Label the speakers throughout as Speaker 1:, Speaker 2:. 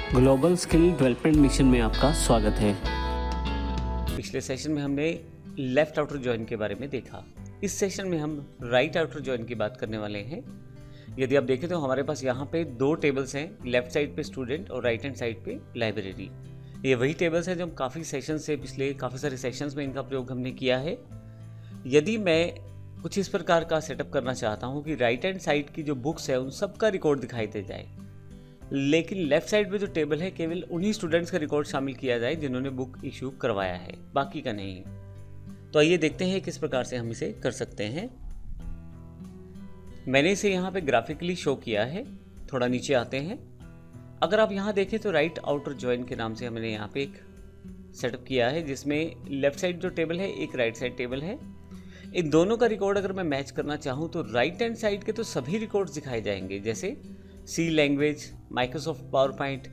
Speaker 1: Global skill development mission में आपका स्वागत है।
Speaker 2: पिछले सेशन में हमने लेफ्ट आउटर जॉइन के बारे में देखा। इस सेशन में हम राइट आउटर जॉइन की बात करने वाले हैं। यदि आप देखें तो हमारे पास यहाँ पे दो टेबल्स हैं, लेफ्ट साइड पे स्टूडेंट और राइट हैंड साइड पे लाइब्रेरी। ये वही टेबल्स हैं जो हम काफ़ी सेशन से पिछले काफ़ी सारे सेशंस में इनका प्रयोग हमने किया है। यदि मैं कुछ इस प्रकार का सेटअप करना चाहता हूँ कि राइट हैंड साइड की जो बुक्स है उन सब का रिकॉर्ड दिखाई दे जाए, लेकिन लेफ्ट साइड पे जो टेबल है केवल उन्हीं स्टूडेंट्स का रिकॉर्ड शामिल किया जाए जिन्होंने बुक इशू करवाया है, बाकी का नहीं। तो आइए देखते हैं किस प्रकार से हम इसे कर सकते हैं। मैंने इसे यहाँ पे ग्राफिकली शो किया है। थोड़ा नीचे आते हैं। अगर आप यहाँ देखें तो राइट आउटर जॉइन के नाम से हमने यहाँ पे एक सेटअप किया है जिसमें लेफ्ट साइड जो टेबल है एक राइट साइड टेबल है। इन दोनों का रिकॉर्ड अगर मैं मैच करना चाहूँ तो राइट हैंड साइड के तो सभी रिकॉर्ड्स दिखाए जाएंगे, जैसे सी लैंग्वेज, माइक्रोसॉफ्ट पावर पॉइंट,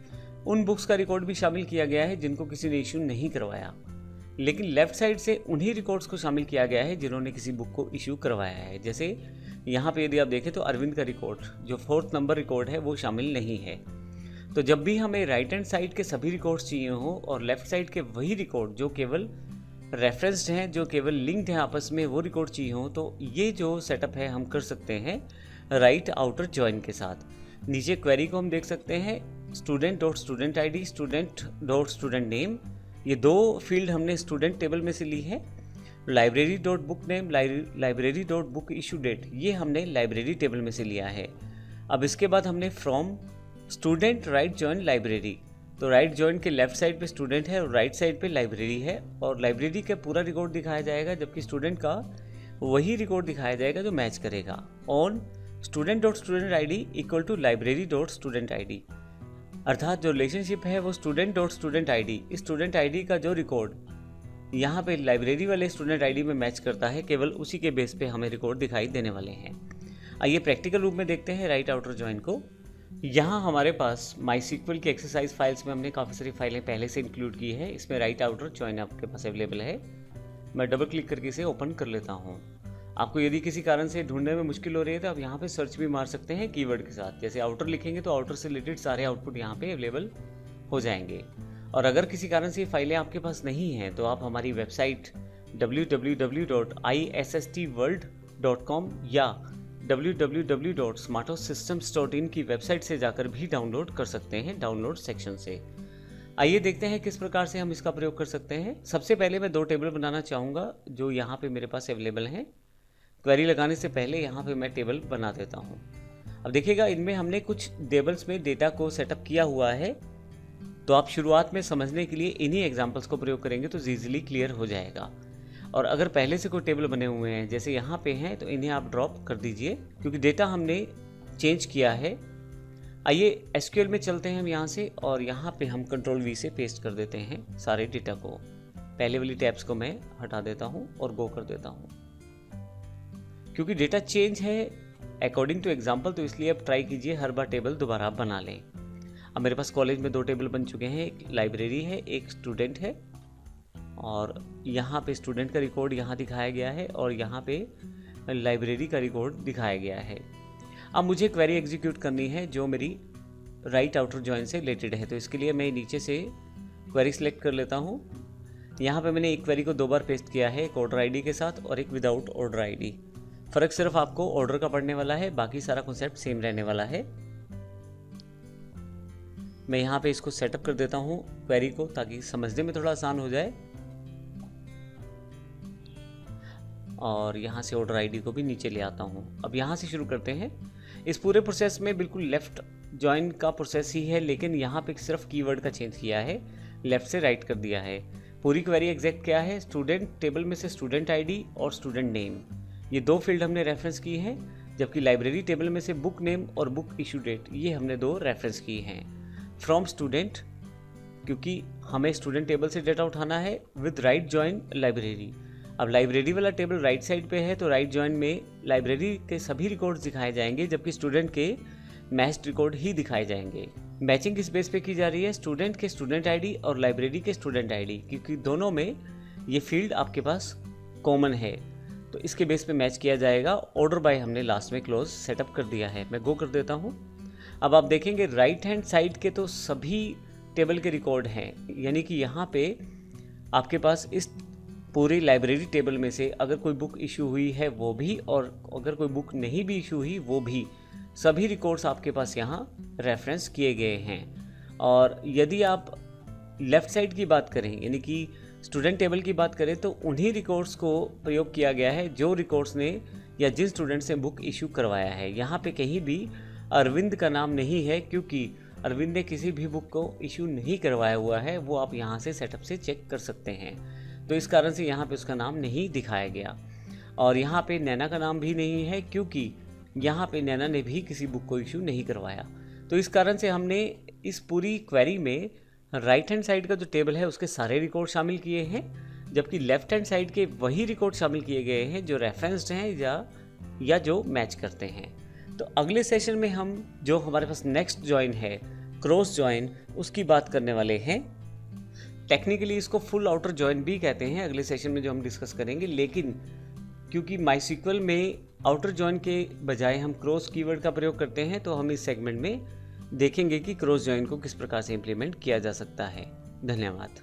Speaker 2: उन बुक्स का रिकॉर्ड भी शामिल किया गया है जिनको किसी ने इशू नहीं करवाया। लेकिन लेफ्ट साइड से उन्हीं रिकॉर्ड्स को शामिल किया गया है जिन्होंने किसी बुक को इशू करवाया है। जैसे यहाँ पे यदि आप देखें तो अरविंद का रिकॉर्ड जो 4th नंबर रिकॉर्ड है वो शामिल नहीं है। तो जब भी हमें राइट हैंड साइड के सभी रिकॉर्ड्स चाहिए हों और लेफ्ट साइड के वही रिकॉर्ड जो केवल रेफरेंस्ड हैं, जो केवल लिंक्ड हैं आपस में, वो रिकॉर्ड चाहिए हों, तो ये जो सेटअप है हम कर सकते हैं राइट आउटर जॉइन के साथ। नीचे क्वेरी को हम देख सकते हैं, student dot student I D, student dot student name, ये दो फील्ड हमने स्टूडेंट टेबल में से ली है। Library dot book name, library dot book issue date, ये हमने लाइब्रेरी टेबल में से लिया है। अब इसके बाद हमने from student right join library, तो राइट जॉइन के लेफ्ट साइड पे स्टूडेंट है और राइट साइड पे लाइब्रेरी है, और लाइब्रेरी का पूरा रिकॉर्ड दिखाया जाएगा जबकि स्टूडेंट का वही रिकॉर्ड दिखाया जाएगा जो मैच करेगा। On student dot student I D equal to library dot student I D, अर्थात जो रिलेशनशिप है वो student dot student I D, इस स्टूडेंट आई डी का जो रिकॉर्ड यहाँ पे लाइब्रेरी वाले स्टूडेंट आई डी में मैच करता है, केवल उसी के बेस पे हमें रिकॉर्ड दिखाई देने वाले हैं। आइए प्रैक्टिकल रूप में देखते हैं राइट आउटर जॉइन को। यहाँ हमारे पास MySQL की एक्सरसाइज फाइल्स में हमने काफ़ी सारी फाइलें पहले से इंक्लूड की है। इसमें राइट आउटर जॉइन आपके पास अवेलेबल है। मैं डबल क्लिक करके इसे ओपन कर लेता हूँ। आपको यदि किसी कारण से ढूंढने में मुश्किल हो रही है तो आप यहाँ पे सर्च भी मार सकते हैं कीवर्ड के साथ। जैसे आउटर लिखेंगे तो आउटर से रिलेटेड सारे आउटपुट यहाँ पे अवेलेबल हो जाएंगे। और अगर किसी कारण से ये फाइलें आपके पास नहीं हैं तो आप हमारी वेबसाइट www.issstworld.com या www.smartosystems.in की वेबसाइट से जाकर भी डाउनलोड कर सकते हैं डाउनलोड सेक्शन से। आइए देखते हैं किस प्रकार से हम इसका प्रयोग कर सकते हैं। सबसे पहले मैं दो टेबल बनाना चाहूँगा जो यहाँ पे मेरे पास अवेलेबल हैं। क्वेरी लगाने से पहले यहाँ पे मैं टेबल बना देता हूँ। अब देखिएगा इनमें हमने कुछ टेबल्स में डेटा को सेटअप किया हुआ है, तो आप शुरुआत में समझने के लिए इन्हीं एग्जाम्पल्स को प्रयोग करेंगे तो ईजिली क्लियर हो जाएगा। और अगर पहले से कोई टेबल बने हुए हैं जैसे यहाँ पे हैं तो इन्हें आप ड्रॉप कर दीजिए क्योंकि डेटा हमने चेंज किया है। आइए SQL में चलते हैं हम यहाँ से, और यहाँ पे हम Ctrl+V से पेस्ट कर देते हैं सारे डेटा को। पहले वाली टैब्स को मैं हटा देता हूँ और गो कर देता हूँ। क्योंकि डेटा चेंज है अकॉर्डिंग टू एग्जाम्पल, तो इसलिए अब ट्राई कीजिए हर बार टेबल दोबारा बना लें। अब मेरे पास कॉलेज में दो टेबल बन चुके हैं, एक लाइब्रेरी है एक स्टूडेंट है, और यहाँ पे स्टूडेंट का रिकॉर्ड यहाँ दिखाया गया है और यहाँ पे लाइब्रेरी का रिकॉर्ड दिखाया गया है। अब मुझे क्वेरी एग्जीक्यूट करनी है जो मेरी राइट आउटर जॉइन से रिलेटेड है, तो इसके लिए मैं नीचे से क्वेरी सिलेक्ट कर लेता हूँ। यहाँ पे मैंने एक क्वेरी को दो बार पेस्ट किया है, एक ऑर्डर आईडी के साथ और एक विदाउट ऑर्डर आईडी। फ़र्क सिर्फ आपको ऑर्डर का पड़ने वाला है, बाकी सारा कॉन्सेप्ट सेम रहने वाला है। मैं यहाँ पे इसको सेटअप कर देता हूँ क्वेरी को ताकि समझने में थोड़ा आसान हो जाए, और यहाँ से ऑर्डर आईडी को भी नीचे ले आता हूँ। अब यहाँ से शुरू करते हैं। इस पूरे प्रोसेस में बिल्कुल लेफ़्ट जॉइन का प्रोसेस ही है, लेकिन यहाँ पे सिर्फ कीवर्ड का चेंज किया है, लेफ़्ट से राइट कर दिया है। पूरी क्वेरी एग्जैक्ट क्या है, स्टूडेंट टेबल में से स्टूडेंट आईडी और स्टूडेंट नेम, ये दो फील्ड हमने रेफरेंस की हैं, जबकि लाइब्रेरी टेबल में से बुक नेम और बुक इशू डेट ये हमने दो रेफरेंस की हैं। फ्रॉम स्टूडेंट, क्योंकि हमें स्टूडेंट टेबल से डेटा उठाना है, विद राइट जॉइन लाइब्रेरी। अब लाइब्रेरी वाला टेबल राइट साइड पे है तो राइट जॉइन में लाइब्रेरी के सभी रिकॉर्ड्स दिखाए जाएंगे जबकि स्टूडेंट के मैच्ड रिकॉर्ड ही दिखाए जाएंगे। मैचिंग किस बेस पे की जा रही है, स्टूडेंट के स्टूडेंट आईडी और लाइब्रेरी के स्टूडेंट आईडी, क्योंकि दोनों में ये फील्ड आपके पास कॉमन है तो इसके बेस पे मैच किया जाएगा। ऑर्डर बाय हमने लास्ट में क्लोज सेटअप कर दिया है। मैं गो कर देता हूँ। अब आप देखेंगे राइट हैंड साइड के तो सभी टेबल के रिकॉर्ड हैं, यानी कि यहाँ पे आपके पास इस पूरी लाइब्रेरी टेबल में से अगर कोई बुक इशू हुई है वो भी, और अगर कोई बुक नहीं भी इशू हुई वो भी, सभी रिकॉर्ड्स आपके पास यहाँ रेफरेंस किए गए हैं। और यदि आप लेफ़्ट साइड की बात करें, यानी कि स्टूडेंट टेबल की बात करें, तो उन्हीं रिकॉर्ड्स को प्रयोग किया गया है जो रिकॉर्ड्स ने या जिन स्टूडेंट्स ने बुक इशू करवाया है। यहाँ पे कहीं भी अरविंद का नाम नहीं है, क्योंकि अरविंद ने किसी भी बुक को इशू नहीं करवाया हुआ है। वो आप यहाँ से सेटअप से चेक कर सकते हैं, तो इस कारण से यहाँ पे उसका नाम नहीं दिखाया गया। और यहाँ पे नैना का नाम भी नहीं है, क्योंकि यहाँ पे नैना ने भी किसी बुक को इशू नहीं करवाया। तो इस कारण से हमने इस पूरी क्वेरी में राइट हैंड साइड का जो टेबल है उसके सारे रिकॉर्ड शामिल किए हैं, जबकि लेफ्ट हैंड साइड के वही रिकॉर्ड शामिल किए गए हैं जो रेफरेंस्ड हैं या जो मैच करते हैं। तो अगले सेशन में हम जो हमारे पास नेक्स्ट जॉइन है, क्रॉस जॉइन, उसकी बात करने वाले हैं। टेक्निकली इसको फुल आउटर जॉइन भी कहते हैं, अगले सेशन में जो हम डिस्कस करेंगे। लेकिन क्योंकि माइस्क्ल में आउटर जॉइन के बजाय हम क्रॉस कीवर्ड का प्रयोग करते हैं, तो हम इस सेगमेंट में देखेंगे कि क्रॉस जॉइन को किस प्रकार से इम्प्लीमेंट किया जा सकता है। धन्यवाद।